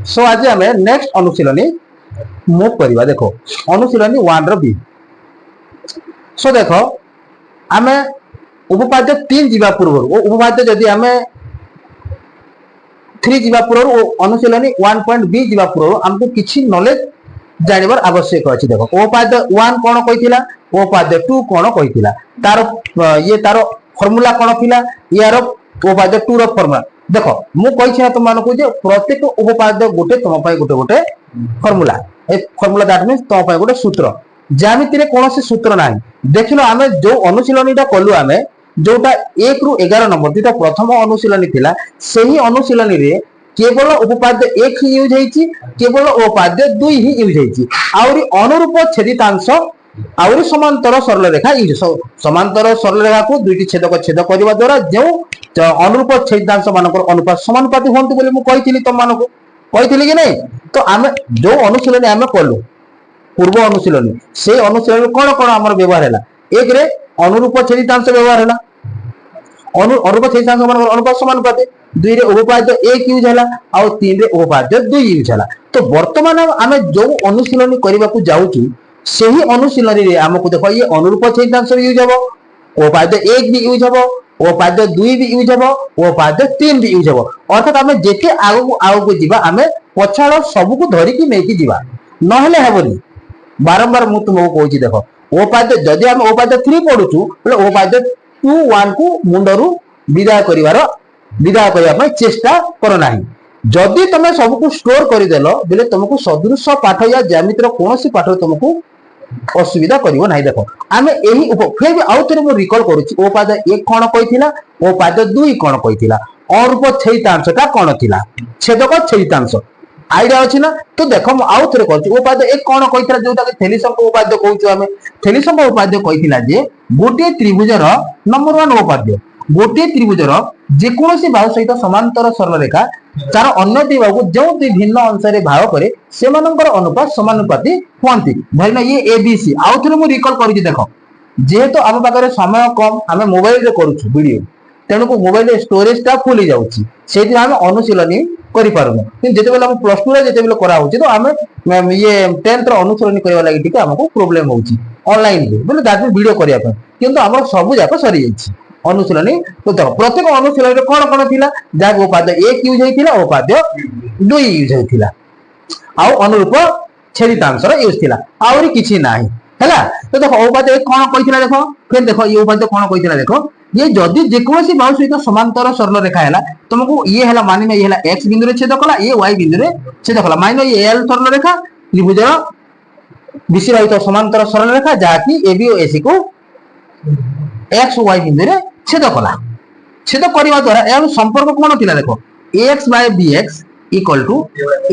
सो आज आम next अनुशीलनी move करवा देख अनुशीलनी 1 बी। सो देख आम उपपाद्य 3 जीवा पूर्व उपपाद्य जदि आम 3 जीवा पूर्व अनुशीलनी 1.b जीवा पूर्व आमको किसी नॉलेज जानवर आवश्यक अच्छी। देख उपपाद्य 1 कौन कही उपपाद्य 2 कौन कही तार ये तार फर्मूला कौन थिला यार उपपाद्य 2 रो फर्मूला देख मुझे तुमको प्रत्येक उपपाद्य गोटे तुम गोटे गोटे formula A formula that means तुम गोटे सूत्र ज्यामिति कौन सूत्र ना देख लो आम जो अनुशीलनीटा कलु आम जोटा 1 रु 11 नंबर जोटा प्रथम अनुशीलनी थिला सही अनुशीलनी रे केवल उपपाद्य 1 ही यूज होईची केवल उपपाद्य 2 ही यूज होईची आउरी अनुरूप छेदितांश आउरी समांतर सरल रेखा यूज समांतर सरल रेखा को दुईटी छेदक छेद करबा द्वारा जो अनुरूप छेदांश मानकर अनुपात समानुपाती होंतु बोली मु कहिथिली तुम मानको कहिथिली कि नहीं। तो आमे जो अनुशीलनी आमे कलु पूर्व अनुशीलनी से अनुशीलनी कोन कोन हमर व्यवहार हैला एक रे अनुरूप छेदितांश व्यवहार हैला अनुरूप छेदितांश मानकर अनुपात समानुपाती 2 रे उपपाद्य 1 यूज हैला और 3 रे उपपाद्य 2 यूज हैला। तो वर्तमान आमे जो अनुशीलनी करबा को जाउची सही अनुशीलनी रे हमको देखो ये अनुरूप छेदितांश यूज हबो उपपाद्य 1 भी यूज हबो उपपाद्य 2 भी यूज हबो उपपाद्य 3 भी यूज हबो अर्थात आमे जेते आगु जीवा आमे पछाड़ सब को धरि कि नै कि जीवा नहले हेबोनी बारंबार मु तुमको कहूची। देखो उपपाद्य जदि हम उपपाद्य 3 पढुचु बोले उपपाद्य 2 1 को मुंडरू विदा करिया चेष्टा करो नाही जदि तुम सब को स्टोर कर देलो बोले तुमको सदृश पाठ या ज्यामितिर कोनोसी पाठ तुमको असुविधा करिवो नाही। देखो आमे एही फिर भी आउ थरे मु रिकॉल करूची उपपाद्य 1 कोन कहिथिला उपपाद्य 2 कोन कहिथिला अनुरूप छेदितांशटा कोन थिला छेदक छेदितांश आईडिया अछि ना। तो देखो मु आउ थरे कहूची उपपाद्य 1 कोन कहिथिला जोटा के थेलिसंक उपपाद्य कहूछु आमे थेलिसंक उपपाद्य कहिथिला जे गोटे त्रिभुजर नंबर 1 उपपाद्य गोटे त्रिभुजर जे कोनोसी बाहु सहित समांतर सरल रेखा तार अन्य दुई बाहु जो दुई भिन्न अंश रे भाग करे सेमानंकर अनुपात समानुपाती होंती धरिना ये एबीसी आउ थरे मु रिकॉल करूची। देखो जेहेतु आम पाखरे समय कम आमे मोबाइल रे करूछु वीडियो तेणु को मोबाइल स्टोरेज टा फुल ही जाउची सेति आमे अनुशीलनी करि पारुनु कि जेते बेला हम प्लस 2 रे जेते बेला करा होची तो आमे ये 10th रो अनुशीलनी करबा लागि ठीक हमको प्रॉब्लम होची ऑनलाइन रे बोले दैट वीडियो करिया पर किंतु हमर सब जाक सरी जाईची अनुशीलनी। तो देखो प्रत्येक अनुशीलनी रे कोन कोन थिला जा उपपाद्य 1 यूज होइथिला उपपाद्य 2 यूज होइथिला आ अनुरूप छेदितांश रो यूज थिला आउरी किछि नाही हैला। तो देखो उपपाद्य 1 कोन कहिथिला देखो फिर देखो ये उपपाद्य कोन कहिथिला देखो ये जदि जेकोसी बाहु सहित समांतर सरल रेखा हैला तुमको ये हैला मानिना ये हैला x बिंदु रे छेद कला ये y बिंदु रे छेद कला मानिना ये l सरल रेखा त्रिभुज बीसी रहित समांतर सरल रेखा जाकी AB और AC को x y बिंदु रे छेद कला छेद करबा द्वारा ए संपर्क कोन थिला देखो ax by bx equal to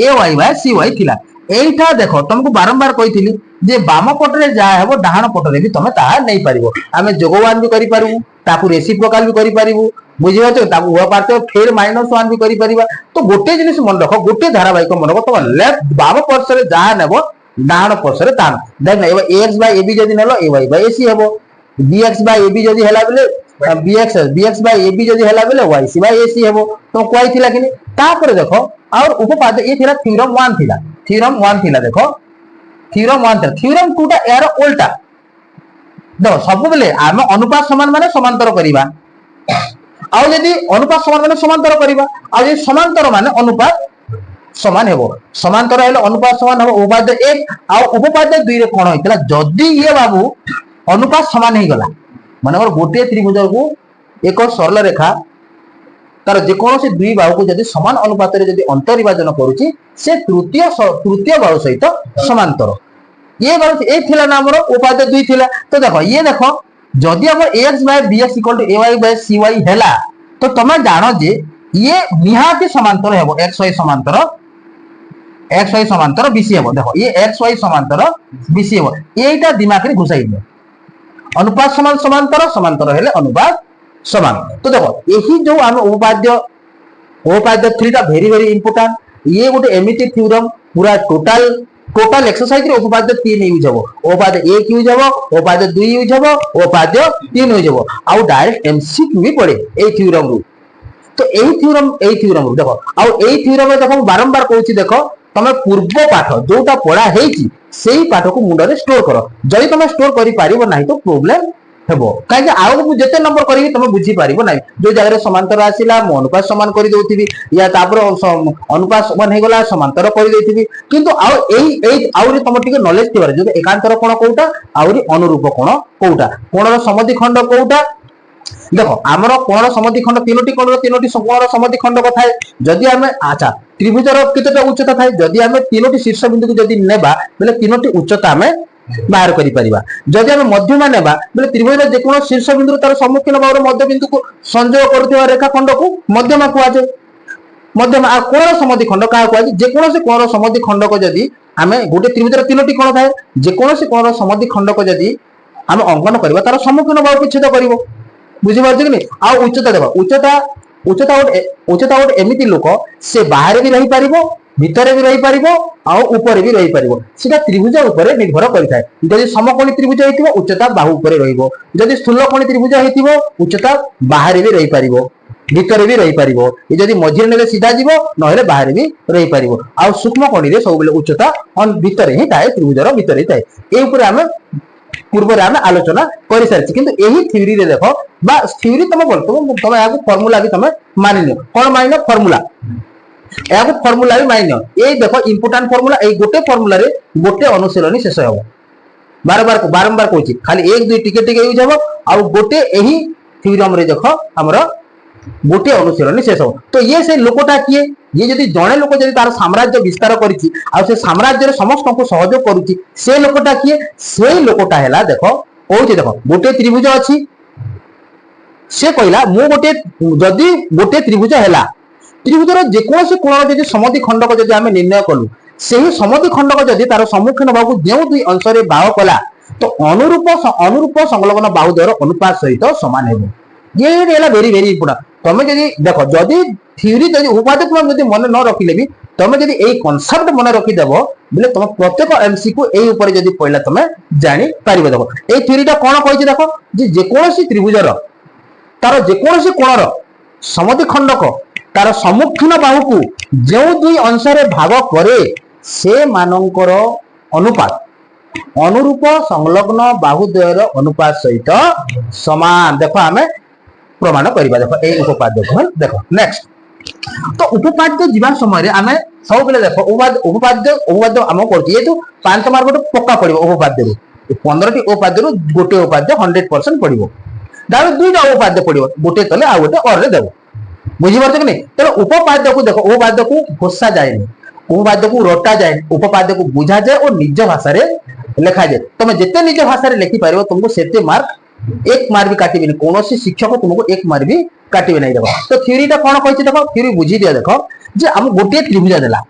ay by cy थिला एटा देखो तुमको बारंबार कहिथिली जे बाम पटरे जा हेबो डाहाण पटरे भी तमे ता नै परिबो आमे जोगवान भी करि पारबो ताकू रेसिप्रोकाल भी करि पारिबो बुझियो तो ताकू हुआ पारते फिर -1 भी करि परिबा। तो गोटे जिनिस मन रखो गोटे धारावाहिक मन रखो तो लेफ्ट बाम पार्श्व जा नेबो डाहाण पार्श्व तान देन ax by ab जदि नेलो ay by ac हेबो bx by ab जदि हेला बेले bx by ab जदि हेला बेले yc by ac हेबो तो कोइ थिला कि तापर देखो और उपपाद्य ये थिला थ्योरम 1 थिला देखो थ्योरम 1 थ्योरम 2 टा यार उल्टा देखो सब बेले आम अनुपात समान माने समांतर करिबा आ यदि अनुपात समान माने समांतर करिबा आ यदि समांतर माने अनुपात समान हेबो समांतर हेले अनुपात समान हेबो उपपाद्य 1 आ उपपाद्य 2 रे कोन होइतला जदी ये बाबू अनुपात समान हे गला माने गोटे त्रिभुज को एक सरल रेखा तार जे कोनोसी दुई बाहु को जदी समान अनुपात रे जदी अंतर्विभाजन करूची से तृतीय बाहु सहित समांतर ये बाहु ए थिला ना हमर उपपाद्य 2 थिला। तो देखो ये देखो जदी हमर ax by bx equal to ay by cy हैला तो तमे जानो जे ये निहाती समांतर हेबो xy समांतर bc हेबो देखो ये xy समांतर bc हेबो एटा दिमाग रे घुसाई दे अनुपात समान समांतर समांतर हेले अनुपात समान। तो देखो यही जो हम उपपाद्य 3 टा वेरी वेरी इंपोर्टेंट ये गोटे एमिति थ्योरम पूरा टोटल एक्सरसाइज रे उपपाद्य 3 यूज हबो उपपाद्य 1 यूज हबो उपपाद्य 2 यूज हबो उपपाद्य 3 यूज हबो आ डायरेक्ट एमसीक्यू भी पड़े ए थ्योरम रु तो यही थ्योरम देखो आ थ्योरम देखो बारंबार कहूँ देख तुम पूर्व पाठ जोटा पढ़ा से पाठ को मुंड में स्टोर कर जदि तुम स्टोर कर तो प्रोब्लेम हेबो कहीं आउ जिते नंबर करी तुम बुझी पार ना जो जगह समांतर आसला मु अनुपात समान कर दउथिबी या तापर अनुपात समान हो गला समांतर कर देथिबी किंतु आउरी तुम टिके नॉलेज थिबार जो एकांतर कोण कोउटा आउरी अनुरूप कोण कोउटा कोणर समद्विखंड कोउटा देखो आमर कोण समद्विखंड तीनोटी कोणर तीनोटी कोण समद्विखंड को थाए जदि आमे अच्छा त्रिभुजर केतेटा उच्चता थाए जदि आमे तीनोटी शीर्ष बिंदु को जदि नेबा बेले तीनोटी उच्चता आमे बाहर करि परिबा जदि आमे मध्यमा नेबा बेले त्रिभुजर जे कोन शीर्ष बिंदु तार सम्मुखीन भावर मध्य बिंदु को संयोग करथिबा रेखाखंड को मध्यमा को आजे मध्यमा कोण समद्विखंड का को आजे जे कोन से कोण समद्विखंड को जदि आमे गोटे त्रिभुजर तीनोटी कोण थाए जे कोन से कोण समद्विखंड को जदि आमे अंकन करबा तार सम्मुखीन भाव को छेद करिवो बुझी पारछ कि नहीं आ उच्चता देखो उच्चता गोटे एमिति लोक से बाहर भी रही पारिबो भितर भी रही पारिबो आ ऊपर भी रही पारिबो सेटा त्रिभुज ऊपर निर्भर करिथाय जदि समकोणी त्रिभुज हेतिबो उच्चता बाहु ऊपर रहिबो जदि स्थूलकोणी त्रिभुज हेतिबो उच्चता बाहर भी रही पारिबो भितर भी रही पारिबो ए जदि मझिरे नेले सीधा जीवो नहेले बाहर भी रही पारिबो आ सूक्ष्म कोणी रे सब बेले उच्चता भितर ही थाए त्रिभुजर भितर ही थाए ए ऊपर आमे पूर्व आम आलोचना कर सारी किंतु यही थ्योरी रे देखो बा थ्योरी तुम बोल तुम या फर्मुला भी तुम मानि नियो कौन मानिनो फर्मुला या फर्मुला भी मानि नियो ए देखो इंपोर्टेंट फर्मुला ए गोटे फर्मुला रे गोटे अनुशीलनी शेष हो बारंबार कहूँ खाली एक दुई टिके टिके यूज हो आ गोटे यही थ्योरम रे देखो हमर गोटे अनुशीलनी शेष हो तो ये से लोकटा किए ये जदि जड़े लोक जदि तार साम्राज्य विस्तार करिछि आ से साम्राज्य रे समस्त को सहयोग करूछि से लोकटा किए से लोकटा हैला देखो कहूछि देखो गोटे त्रिभुज अछि से कहला मु गोटे जदि गोटे त्रिभुज हैला त्रिभुजर जे कोनोसी कोण जदि समद्विखंड को जदि हमें निर्णय कलु सेही समद्विखंड को जदि तार सम्मुखीन बाहु जेउ दुई अंश रे बाह कला तो अनुरूप संलग्न बाहु द्वयर अनुपात सहित समान हेबो ये हैला वेरी वेरी इंपोर्टेंट तमे जदि देखो जदि थ्योरी जदि उपाधि तुम जदि मन न रखिले भी तुम जदि एई कांसेप्ट मन रखि देबो बोले तुम प्रत्येक एमसीक्यू एई ऊपर जदि पढला तुमे जानि पारिबो देखो एई थ्योरीटा कोन कहिछि देखो जे कोनोसी त्रिभुजर तार जे कोनोसी कोणर समद्विखंडक तार सम्मुखीन बाहु को जेउ दुई अंश रे भाग करे से मानकर अनुपात अनुरूप संलग्न बाहु द्वयर अनुपात सहित समान देखो आमे प्रमाण करिबा देखो ए उपपाद्य को देखो नेक्स्ट तो उपपाद्य जीवा समय आमे सब बेले देखो उपपाद्य आम करछि ये तो 5 मार्क तो पक्का पड़िबो उपपाद्य रो 15 टी उपपाद्य रो गोटे उपपाद्य 100% पड़िबो दारो दुईटा उपपाद्य पड़िबो गोटे तले आ गोटे और रे देबो बुझी परछ कि नहीं तो उपपाद्य को देखो उपपाद्य को घोषा जाए उपपाद्य को रटा जाए उपपाद्य को बुझा जाए और निज भाषा रे लिखा जाए तुम जिते निज भाषा रे लिखि पारिबो तुमको सेते मार्क एक मार्क भी काटिबे नहीं कौन शिक्षक तुमको एक मार्क भी काटिबे नहीं देखो तो थ्योरीटा कोन कहिछि देखो थ्योरी बुझी दिया देखो जे हम गोटे त्रिभुज देला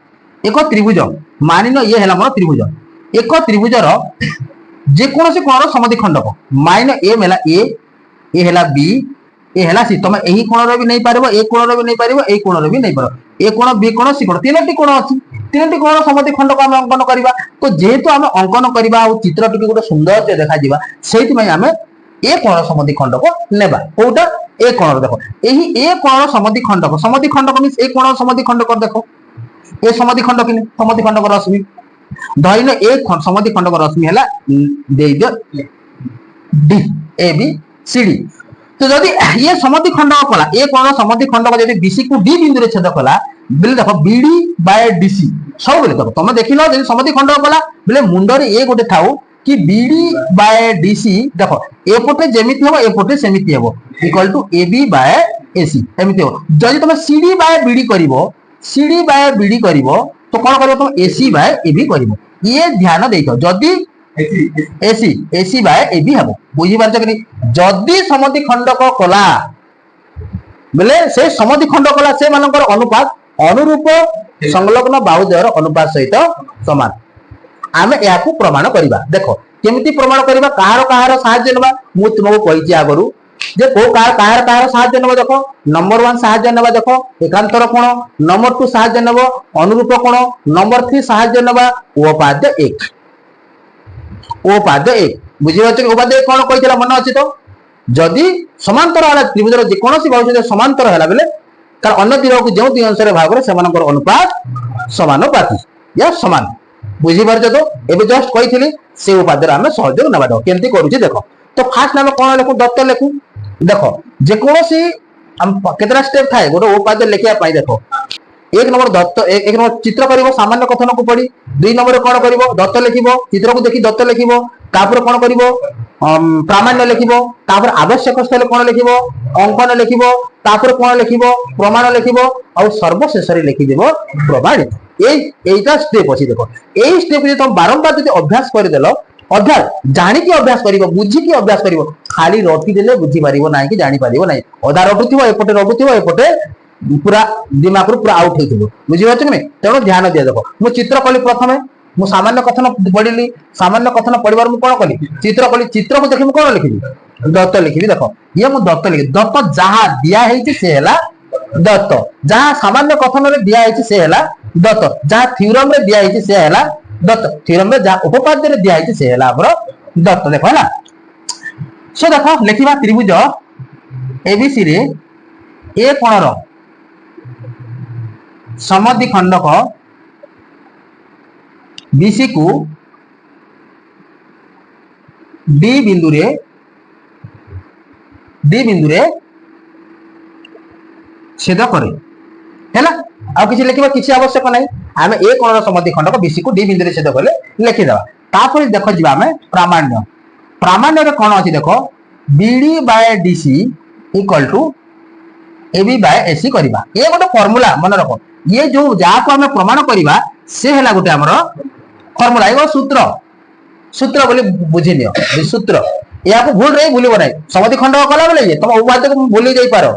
एक त्रिभुज मानिनो ये हैला मोर त्रिभुज एक त्रिभुजर जे कोन से कोण समद्विखंडक माइन ए मेला ए हैला बी ए हैला सी तुम एही कोण रो भी नहीं पारिबो ए कोण रो भी नहीं पारिबो ए कोण रो भी नहीं पारो ए कोण बी कोण सी कोण तीनोटी कोण अछि तीनोटी कोण समद्विखंडक हम अंकन करबा तो जेहेतु हम अंकन करबा आ चित्र टिके गोटे सुंदर से देखा जिबा सेहि मै हमें ए कोण समद्विखंड को नेबा कोटा ए कोण देखो एही ए कोण समद्विखंड मींस ए कोण समद्विखंड कर देखो ए समद्विखंड किने समद्विखंड को रश्मि धइले ए समद्विखंड को रश्मि हला दे दियो D A B C D तो जदि ये समद्विखंड कला ए कोण समद्विखंड को जदि बीसी को डी बिंदु रे छेद कला बिल देखो बीडी बाय डीसी सब बेले देखो तुम देखिलो जदि समद्विखंड कला बिले मुंडर ए गोटे थाउ कि बीडी बाय डीसी देखो एपटे जेमिति हो एपटे सेमिति हो equal to AB by AC एमिति हो जदि तुम सीडी बाय बीडी करिवो तो कोन करिवो तुम एसी बाय एबी करिवो ये ध्यान देइतो जदि एसी बाय एबी हबो बुझी पारछ कि नहीं जदि समद्विखंडक कला बेले से समद्विखंड कला से मानकर अनुपात अनुरूप संलग्न बाहुद्वयर अनुपात सहित समान आमे याकू प्रमाण करिबा देखो केमिति प्रमाण करिबा कहार सहाय्य नेबा मु तुमको कहिछि आगरु जे को कहार सहाय्य नेबा देखो नंबर 1 सहाय्य नेबा देखो एकांतर कोण नंबर 2 सहाय्य नेबो अनुरूप कोण नंबर 3 सहाय्य नेबा उपपाद्य 1 बुझि होछ उपपाद्य कोण कहितला मन अछि तो जदि समांतर वाला त्रिभुजर जे कोनोसी बाहु समांतर हैला बेले कारण अन्य तीर को जो 2 अंश भाग से अनुपात समानुपाती या समान बुझी पारछ तो एबे जस्ट कही से उपादेय आम सहयोग नवा केमती करूँ देख तो फास्ट आम कौन लिखू दत्त लिखू देख जेकोसी केतरा स्टेप थाए गोटे उपादेय लिखा देख एक नंबर दत्त एक नंबर चित्र कर सामान्य कथन को पढ़ी 2 नंबर कौन कर दत्त लिख चित्र को देखी दत्त लिख तापर कौन कर प्रामाण्य लिख तापर आवश्यक स्थल कौन लिख अंकन लिख तापर कौन लिख प्रमाण लिख और सर्वशेष लिखिदेव प्रमाणित यहीटा स्टेप अच्छी देख यही स्टेप जो तुम बारंबार जो अभ्यास करदेल अर्थात जाणिकी अभ्यास कर बुझिकी अभ्यास कर खाली रटिदेले बुझीपार ना कि जापर ना अधा रटुव एपटे पूरा दिमाग रू पूरा आउट हो बुझीपार कि नहीं तेणु ध्यान दिया देख मुझे चित्र कली प्रथम मु सामान्य कथन पढ़ी सामान्य कथन पढ़ार मुझे कौन कली चित्र कली चित्र को देखी कौन लिखी दत्त लिखी देख ये मुझे दत्त लिखी दत्त जहाँ दिखाई से है दत्त जहाँ सामान्य कथन दिखाई से है दत्त जहाँ थ्योरम रे दिखाई से है दत्त थ्योरम रे जहाँ उपपाद्य दिखाई से है दत्त देख है सो देख लिखा त्रिभुज एबीसी रे ए कोणर समद्वि खंडक बीसी को डी बिंदु रे छेद करे हैला आ किछि लिखिबा किछि आवश्यक नै आमे ए कोणर समद्वि खंडक बीसी को डी बिंदु रे छेद करले लिखि देबा तापर देखो जिबा आमे प्रामाण्य रे कोन अछि देखो BD by DC equal to AB by AC करबा ये गोटे फार्मूला मन रखो ये जो जाको आमे प्रमाण करबा से हैला गोटे हमर फार्मूला एगो सूत्र सूत्र बोली बुझी नियो सूत्र या को भूल रे भूलिबो नै समद्वि खंडक कला बोले ये तुम उपाद्य को भूली जाई पारो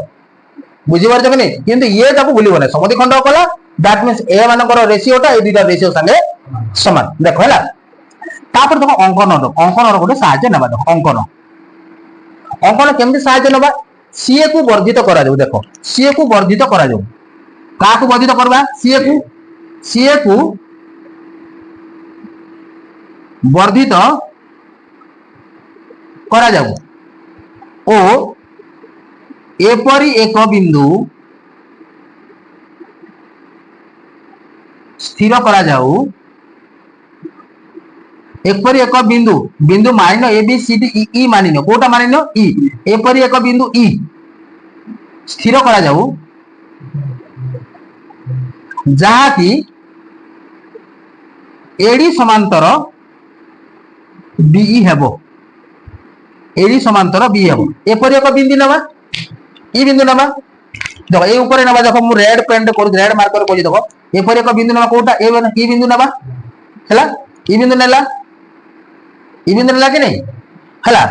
बुझी पारछ कि नै किंतु ये ताको भूलिबो नै समद्वि खंडक कला दैट मींस ए मानकर रेशियोटा ए दुटा रेशियो संगे समान देखो हैला तापर देखो अंकन गोटे साहाय्य नबा देखो अंकन केमती साहाय्य नबा सीए को वर्धित करा जाऊ देखो सीए को वर्धित करा जाऊ का को वर्धित करबा सीए को वर्धित करा जाऊ ओ एपरी एक बिंदु स्थिर करा जाऊ एपरी एक बिंदु बिंदु मानिन A B C D E मानिन कोटा मानिन ई एपरी एक बिंदु ई स्थिर करा जाऊ जहा कि एडी समांतर बीई हेबो एडी समांतर बी हेबो एपरी एक बिंदु नबा ई बिंदु नबा देखो ए ऊपर नबा देखो मु रेड पेंट कर रेड मार्कर कर देखो एपरी एक बिंदु नबा कोटा ए बिंदु नबा हैला ई बिंदु नेला ई बिंदु नेला कि नहीं हैला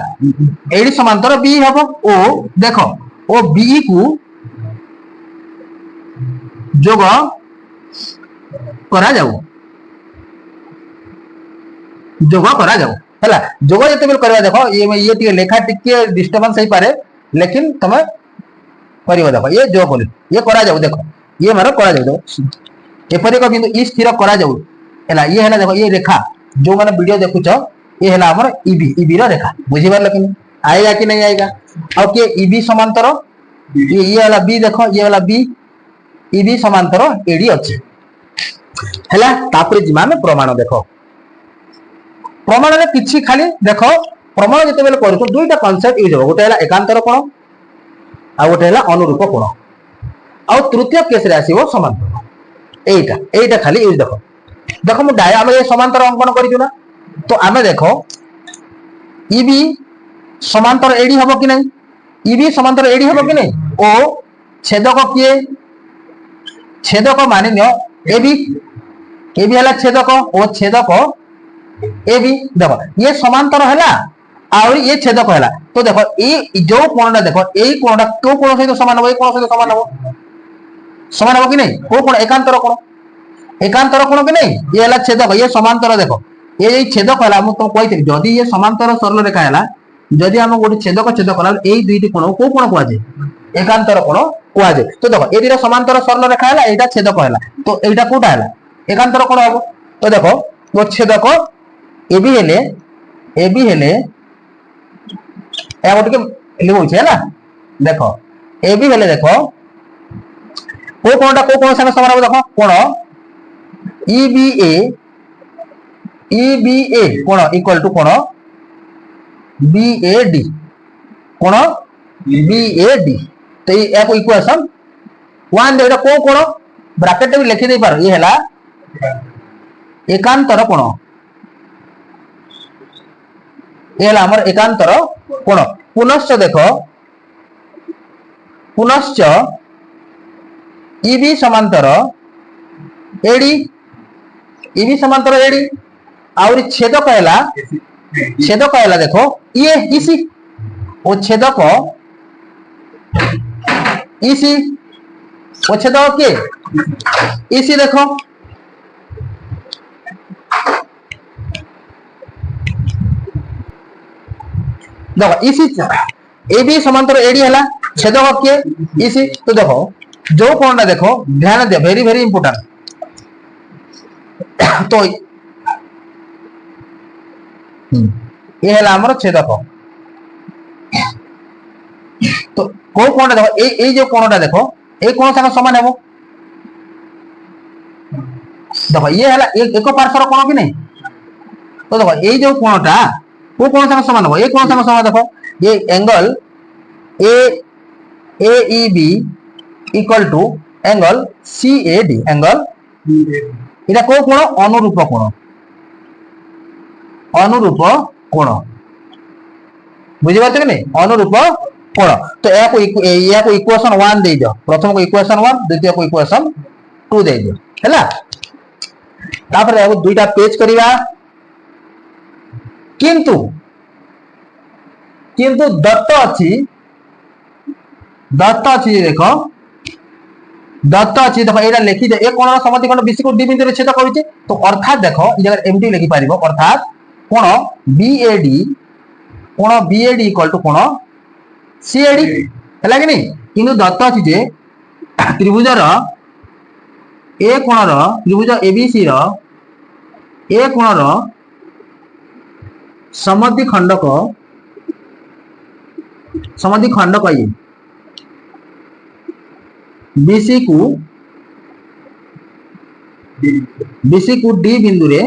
एडी समांतर बी हेबो ओ देखो ओ बी को जोग करा जाऊ हैला जोग जते बेल करबा देखो ये टिके लेखा टिके डिस्टर्बेंस होई पारे लेकिन तमे करियो देखो ये जो बोल ये करा जाऊ देखो ये मारो करा जाऊ देखो एपरी को बिंदु ई स्थिर करा जाऊ हैला ये हैला देखो ये रेखा जो माने वीडियो देखुछ ये हैला हमर ईबी रो रेखा बुझी बार लेकिन आएगा कि नहीं आएगा और के ईबी समांतर ये वाला बी देखो ये वाला बी ईबी समांतर एडी अछि हैला तापर जिमा में प्रमाण देखो प्रमाण रे किछि खाली देखो प्रमाण जते बेले करू तो दुईटा कांसेप्ट यूज हो गोटे हैला एकांतर कोण आ गोटे हैला अनुरूप कोण आ तृतीय केस रे आसीबो समांतर एटा खाली यूज देखो देखो मु डायग्राम ये समांतर अंकन करिछु ना तो आमे देखो ईबी समांतर एडी हबो कि नहीं ईबी समांतर एडी हबो कि नहीं ओ छेदक किए छेदक मानि नियो एबी हला छेदक ओ छेदक एबी देखो ये समांतर हला और ये छेदक हला तो देखो ये जो कोणटा देखो एई कोणटा को कोण सहित समान हो ए कोण सहित समान हो कि नहीं को कोण एकांतर कोण कि नहीं ये हला छेदक ये समांतर देखो ये छेदक हला मु तो कहितै जदी ये समांतर सरल रेखा हला जदी हम गोटे छेदक हला एई दुईटी कोण को कोण कोआ जाय एकांतर कोण कोआ जाय तो देखो ए दिरा समांतर सरल रेखा हला एटा छेदक हला तो एटा कोटा हला एकांतर कोण हबो तो देखो वो छेदक एबी हेले ए गोटे के लिखौ छै हला देखो एबी हेले देखो को कोण संगे समान हो देखो कोण EBA कोण इक्वल टू कोण BAD कोण BAD तो ये को इक्वेशन 1 देटा को कोण ब्रैकेट भी लिखि दे पार ये हला एकांतर कोण ये हला हमर एकांतर कोण पुनश्च देखो पुनश्च EB समांतर AD EB समांतर AD और छेदक है देखो ये इसी वो छेदक इसी वो छेदक के इसी देखो इसी AB समांतर AD है छेदक के इसी तो देखो जो कोण देखो ध्यान दे वेरी वेरी इंपोर्टेंट तो ये है हमर छेदक तो को कोणटा देखो ए जो कोणटा देखो ए कोण संग समान हेबो देखो ये है एक पार्श्वर कोण कि नहीं तो देखो ए जो कोणटा को कोण संग समान हेबो ए कोण संग समान देखो ये angle AEB equal to angle CAD angle इटा को कोण अनुरूप कोण बुझी पाते कि नहीं अनुरूप कोण तो या को इक्वेशन 1 दे दियो प्रथम को इक्वेशन 1 द्वितीय को इक्वेशन 2 दे दियो हैला तापर या दुईटा पेज करिवा किंतु दत्त अछि देखो दत्त अछि देखो एटा लिखि दे ए कोण समद्विखंड BC को D बिंदु रे छेद करूचे तो अर्थात देखो ई जगह एमटी लिखि पारिबो अर्थात कोण BAD इक्वल टू कोण CAD हैला कि नहीं किंतु दत्त अछि जे त्रिभुजर ए कोणर त्रिभुज ABC रो ए कोणर समद्विखंडक ये BC को D बिंदु रे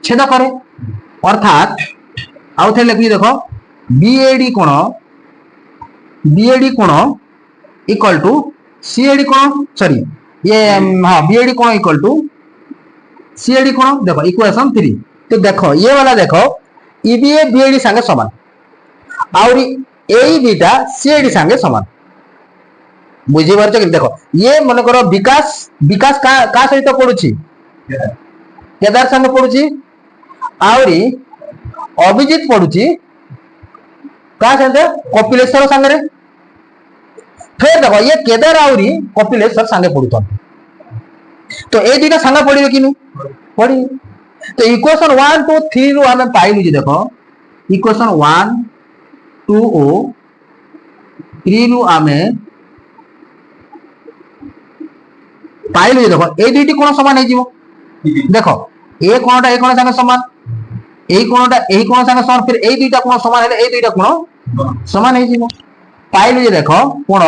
छेद करे अर्थात आउ थे लिखि देखो BAD कोण इक्वल टू CAD कोण सॉरी ये हां BAD कोण इक्वल टू CAD कोण देखो इक्वेशन 3 तो देखो ये वाला देखो EBA BAD संगे समान और AEB टा CAD संगे समान बुझी पारछ कि देखो ये मन करो विकास का सहित पडुची केदार संगे पडुची आउरी अभिजीत पडुची का संगे कपिलेश्वर संगे फिर देखो ये केदार आउरी कपिलेश्वर संगे पडुथन तो ए दुटा संगे पडिबे कि नहीं पडी तो इक्वेशन 1 2 3 रु हम पाइलु जे देखो इक्वेशन 1 2 ओ 3 रु हमें पाइलु जे देखो ए दुटी कोण समान हे जीवो देखो ए कोण संगे समान ए कोण संगे समान फिर ए दुटा कोण समान हेले ए दुटा कोण समान हे जीवो पाइलु जे देखो कोण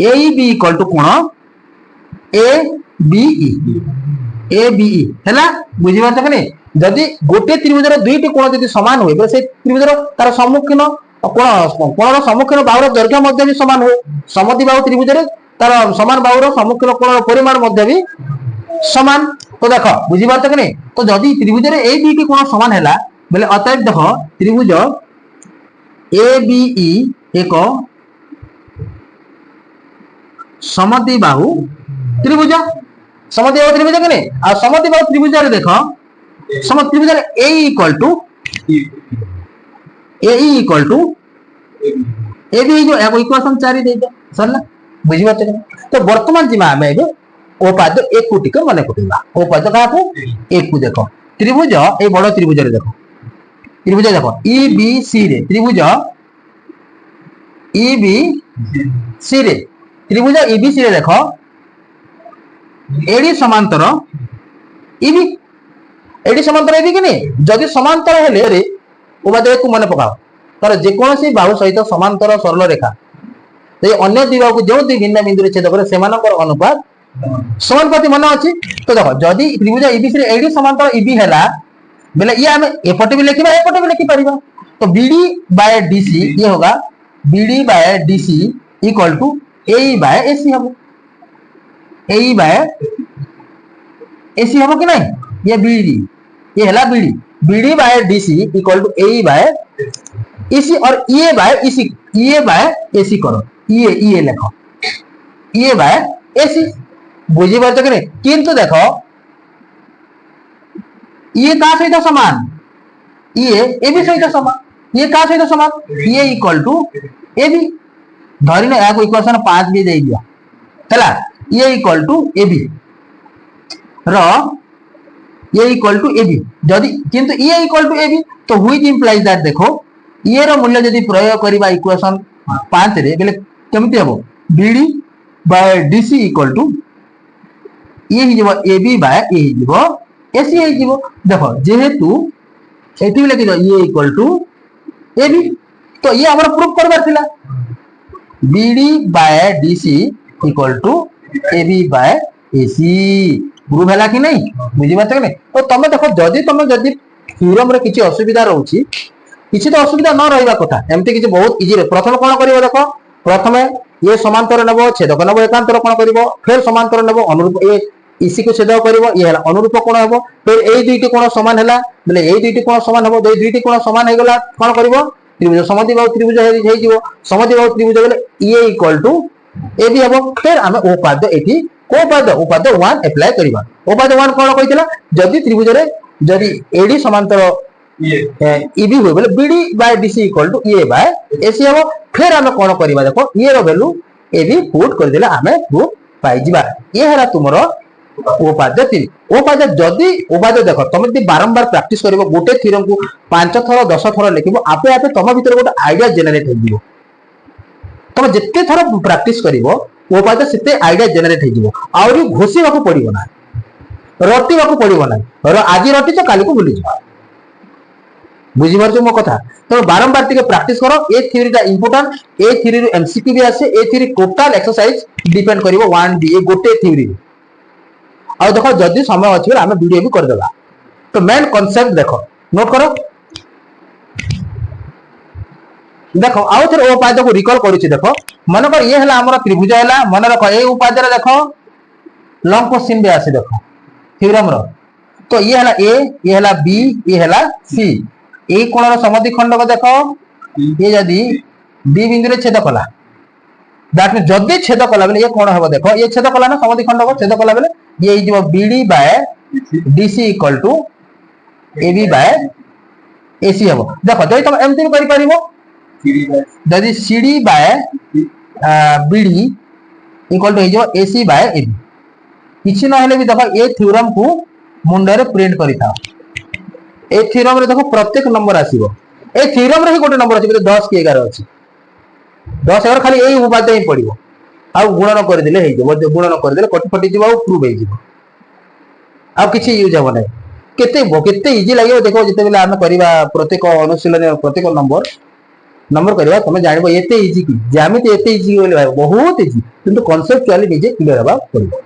AEB इक्वल टू कोण ABE हैला बुझी पारछ कि नहीं जदि गोटे त्रिभुजर दुईटी कोण जदि समान होय से त्रिभुजर तार सम्मुखीन कोणर सम्मुखीन बाहुर दैर्घ्य मध्ये भी समान हो समद्विबाहु त्रिभुजर तार समान बाहुर सम्मुखीन कोणर परिमाण मध्ये भी समान तो देखो बुझी पारछ कि नहीं तो जदि त्रिभुजर ए दुईटी कोण समान हैला बेले अतएव देखो त्रिभुज ABE एक समद्विबाहु त्रिभुज समद्विबाहु त्रिभुज कि नहीं आ समद्विबाहु त्रिभुज रे देखो समत्रिभुज AE इक्वल टू AB जो इक्वेशन 4 दे दो सरला बुझी पाछ तो वर्तमान जिमा हमें ए उपाद्य एक कोटि को माने कोटिबा उपाद्य का को एक को देखो त्रिभुज ए बड़ त्रिभुज रे देखो EBC रे त्रिभुज EBC रे त्रिभुज EBC रे देखो AD समांतर EB समांतर EB कि नहीं जदि समांतर हेले रे उपाद्य एक को माने पकाओ तार जेकोसी बाहु सहित समांतर सरल रेखा तो अन्य दुई बाहु जो दुई भिन्न बिंदु छेद करे सेमानकर अनुपात समानुपाती मन अच्छी। तो देखो जदि त्रिभुज एबीसी एडी समांतर ईबी हैला बेले ये आमे एपटे भी लिखिबा एपटे भी लिखि परिबा। तो बीडी बाय डीसी ये होगा BD by DC equal to AE by AC हम एई बाय एसी हम कि नहीं ये बीडी ये हैला BD BD by DC equal to AE by AC और ये बाय एसी करो ये लिखो ये बाय एसी बुझी पारछ कि नहीं। किंतु देखो ये का सहित समान ये एबी सहित समान ये का सहित समान ये इक्वल टू एबी धरिन या इक्वेशन 5 भी दे दिया हैला ये इक्वल टू एबी रो ये इक्वल टू एबी जदि किंतु ये इक्वल टू एबी तो व्हिच इंप्लाइज दैट देखो ये रो मूल्य जदि प्रयोग करबा इक्वेशन 5 रे बेले केमति हबो BD by DC equal to ये ही जीवो एबी बाय ए ही जीवो एसी ही जीवो। देखो जेहेतु एठी लेखि दो ये इक्वल टू एबी तो ये हमर प्रूफ करबार थिला BD by DC equal to AB by AC proof हैला कि नहीं बुझी बात कि नहीं। तो तमे देखो जदि थ्योरम रे किछि असुविधा रहउची किछि तो असुविधा न रहइबा कथा एमति किछि बहुत इजी रे प्रथम कोन करिवो देखो प्रथमे ये समांतर नेबो छेदक नेबो एकांतर कोन करिवो फिर समांतर नेबो अनुरूप ये इसी को छेद करिवो ये हला अनुरूप कोण हेबो फिर एई दुईटी कोण समान हला माने एई दुईटी कोण समान हेबो दुईटी कोण समान हे गला कोन करिवो त्रिभुज समद्विबाहु त्रिभुज हे जिवो समद्विबाहु त्रिभुज बेले ए इक्वल टू ए बी हेबो फिर हम उपाद्य एठी को उपाद्य 1 अप्लाई करिबा उपाद्य 1 कोण कहितला जदि त्रिभुज रे जदि एडी समांतर ईबी होय बोले BD by DC equal to A by AC हेबो फिर हम कोण करिबा देखो ए रो वैल्यू एबी पुट कर देले हमें प्रूफ पाई जिबा ये हरा तुमरो उपाद्य 3 उपाद्य जदि उपाद्य देखो तुम जदि बारंबार प्रैक्टिस करिवो गोटे थ्योरम को 5 थर 10 थर लिखिबो आपे आपे तम भीतर गोटे आईडिया जनरेट हो जिवो तुम जिते थर प्रैक्टिस करिवो उपाद्य सेते आईडिया जनरेट हो जिवो आउरी घोषिबा को पड़िबो ना रटिबा को पड़िबो ना आज रटि तो काली को भूली जिवो बुझी पारछो मो कथा। तो बारंबार टिके प्रैक्टिस करो ए थ्योरी दा इंपोर्टेंट ए थ्योरी रो एमसीक्यू भी आसे ए थ्योरी टोटल एक्सरसाइज डिपेंड करिवो 1D ए गोटे थ्योरी आ देखो जदि समय अछि हम वीडियो भी कर देबा। तो मेन कांसेप्ट देखो नोट करो देखो आउ थरे उपाद्य को रिकॉल करूची देखो मन कर ये हला हमर त्रिभुज हला मन रखो ए उपाद्य रे देखो लंब क्वेश्चन भी आसे देखो थ्योरम रो तो ये हला ए ये हला बी ये हला सी ए कोण रो समद्विखंड को देखो ये जदि बी बिंदु रे छेद कला दैट मीन जदि छेद कला बेले ये कोण हेबो देखो ये छेद कला ना समद्विखंड को छेद कला बेले ये जो BD by DC equal to AB by AC हेबो देखो जदि तुम एमति करि परिबो जदि CD by BD equal to जो एसी बाय एबी किछि न हेले भी देखो ए थ्योरम को मुंडे रे प्रिंट करि था ए थ्योरम रे देखो प्रत्येक नंबर आसीबो ए थ्योरम रे ही गोटे नंबर अछि 10 की 11 अछि 10 11 खाली एई उपाद्य ही पड़िबो आ गुणन कर दिले हे जो गुणन कर दिले कटि फटि जिवो प्रूफ हे जिवो आ किछि यूज हो नै केते इजी लागियो देखो जते बेले हम करिबा प्रत्येक अनुशीलन प्रत्येक नंबर करिबा तमे जानिबो एते इजी की ज्यामिति एते इजी बोले भाई बहुत इजी किंतु कांसेप्चुअली निजे क्लियर हबा पड़िबो।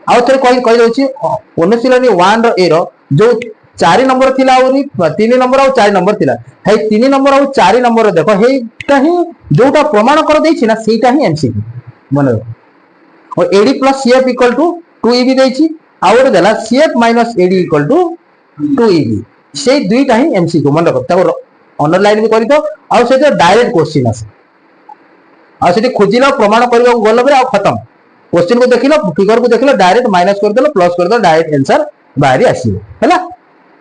आ थरे कहि रहउची अनुशीलन 1 रो ए रो जो 4 नंबर थिला ओनी 3 नंबर और 4 नंबर थिला हे 3 नंबर और 4 नंबर देखो हेटा ही जोटा प्रमाण कर देछि ना सेटा ही एमसीक्यू मन और AD plus CF equal to 2ईबी देछि आउर देला CF minus AD equal to 2ईबी से दुईटा ही एमसीक्यू मन रख ताको अंडरलाइन भी करि दो आ से डायरेक्ट क्वेश्चन आसे आ से खोजिलो प्रमाण करबा गलो बरे आ खत्म क्वेश्चन को देखिलो फिगर को देखिलो डायरेक्ट माइनस कर देलो प्लस कर दो डायरेक्ट आंसर बाहरी आसीबो हैला।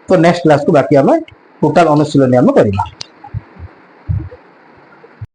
तो नेक्स्ट क्लास को बाकी हमें टोटल अनुशीलन हम करिबा।